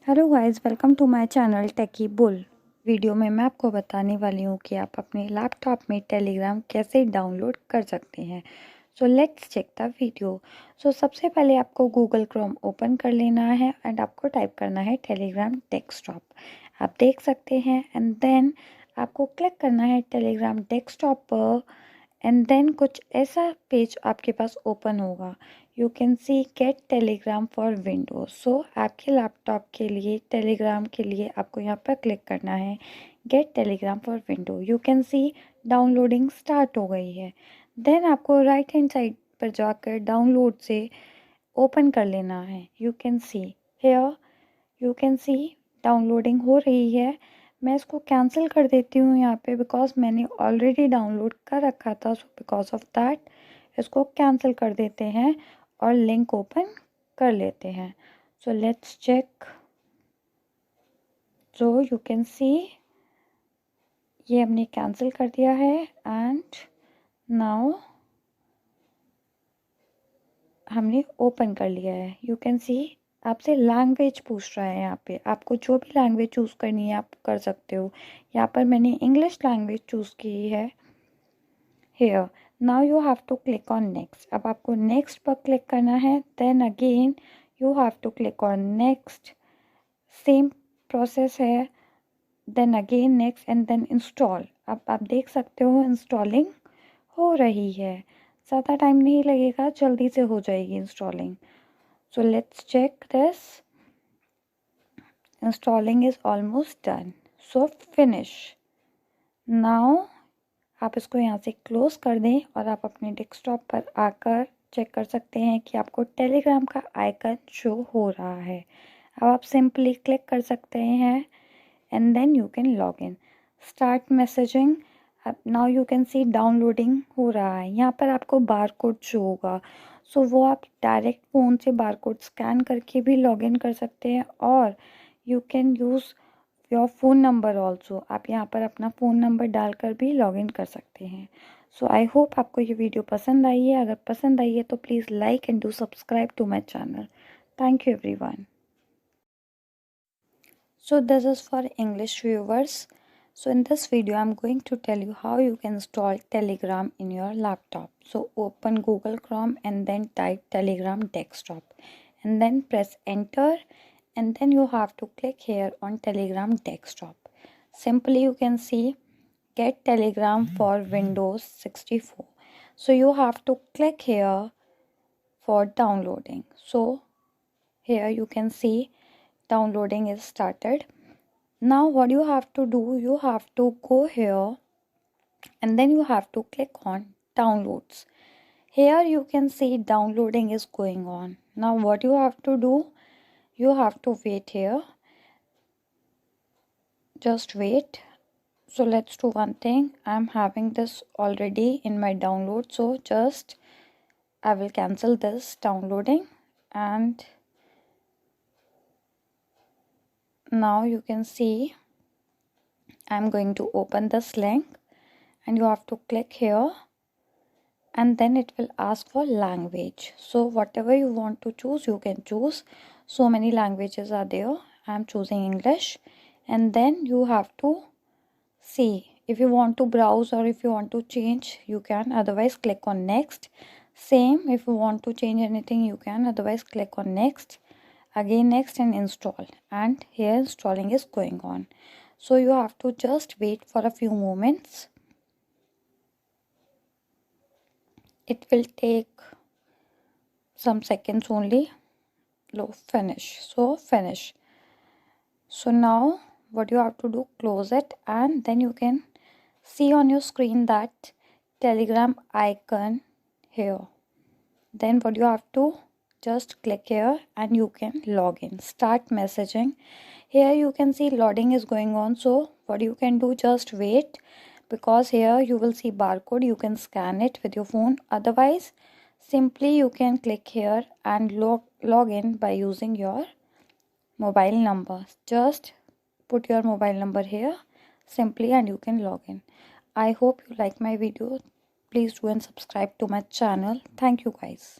Hello guys, welcome to my channel Techy Bull. Video में मैं आपको बताने वाली हूँ कि आप अपने लैपटॉप में टेलीग्राम कैसे डाउनलोड कर सकते हैं। So let's check the video. So सबसे पहले आपको गूगल क्रोम ओपन कर लेना है एंड आपको टाइप करना है टेलीग्राम डेस्कटॉप। आप देख सकते हैं एंड देन आपको क्लिक करना है टेलीग्राम डेस्कटॉप पर एंड देन कुछ ऐसा पेज आपके पास ओपन होगा। You can see get Telegram for Windows. So आपके लैपटॉप के लिए टेलीग्राम के लिए आपको यहाँ पर क्लिक करना है get Telegram for window. You can see downloading start हो गई है। देन आपको राइट हैंड साइड पर जाकर डाउनलोड से ओपन कर लेना है। You can see here, you can see downloading हो रही है। मैं इसको कैंसिल कर देती हूँ यहाँ पे बिकॉज मैंने ऑलरेडी डाउनलोड कर रखा था। सो बिकॉज ऑफ दैट इसको कैंसिल कर देते हैं और लिंक ओपन कर लेते हैं। So let's check. So you can see ये हमने कैंसिल कर दिया है एंड नाउ हमने ओपन कर लिया है। यू कैन सी आपसे लैंग्वेज पूछ रहा है। यहाँ पे आपको जो भी लैंग्वेज चूज़ करनी है आप कर सकते हो। यहाँ पर मैंने इंग्लिश लैंग्वेज चूज़ की है। Here now you have to click on next. अब आपको नेक्स्ट पर क्लिक करना है। Then again you have to click on next. Same process है। Then again next and then install. अब आप देख सकते हो इंस्टॉलिंग हो रही है। ज़्यादा टाइम नहीं लगेगा, जल्दी से हो जाएगी installing. So let's check this. Installing is almost done. So finish. Now आप इसको यहाँ से क्लोज कर दें और आप अपने डेस्कटॉप पर आकर चेक कर सकते हैं कि आपको टेलीग्राम का आइकन शो हो रहा है। अब आप सिंपली क्लिक कर सकते हैं and then you can log in, start messaging. Now you can see downloading हो रहा है। यहाँ पर आपको बार कोड शो होगा। सो वो आप डायरेक्ट फ़ोन से बार कोड स्कैन करके भी लॉग इन कर सकते हैं और you can use your phone number also. आप यहाँ पर अपना फ़ोन नंबर डालकर भी लॉगिन कर सकते हैं। सो आई होप आपको ये वीडियो पसंद आई है। अगर पसंद आई है तो please like and do subscribe to my channel. Thank you everyone. So this is for English viewers. So in this video I'm going to tell you how you can install Telegram in your laptop. So open Google Chrome and then type Telegram desktop and then press enter and then you have to click here on Telegram desktop. Simply you can see get Telegram for Windows 64. So you have to click here for downloading. So here you can see downloading is started. Now what you have to do, you have to go here and then you have to click on downloads. Here you can see downloading is going on. Now what you have to do, you have to wait here. Just wait. So let's do one thing. I'm having this already in my download, so just I will cancel this downloading and now you can see I'm going to open this link and you have to click here and then it will ask for language. So whatever you want to choose you can choose. So many languages are there. I am choosing English and then you have to see if you want to browse or if you want to change you can, otherwise click on next. Same, if you want to change anything you can, otherwise click on next, again next and install. And here installing is going on. So you have to just wait for a few moments. It will take some seconds only. Low finish. So finish. So now what you have to do, close it and then you can see on your screen that Telegram icon here. Then what you have to just click here and you can log in, start messaging. Here you can see loading is going on. So what you can do, just wait because here you will see barcode. You can scan it with your phone. Otherwise simply you can click here and log in by using your mobile number. Just put your mobile number here simply and you can log in. I hope you like my video. Please do and subscribe to my channel. Thank you guys.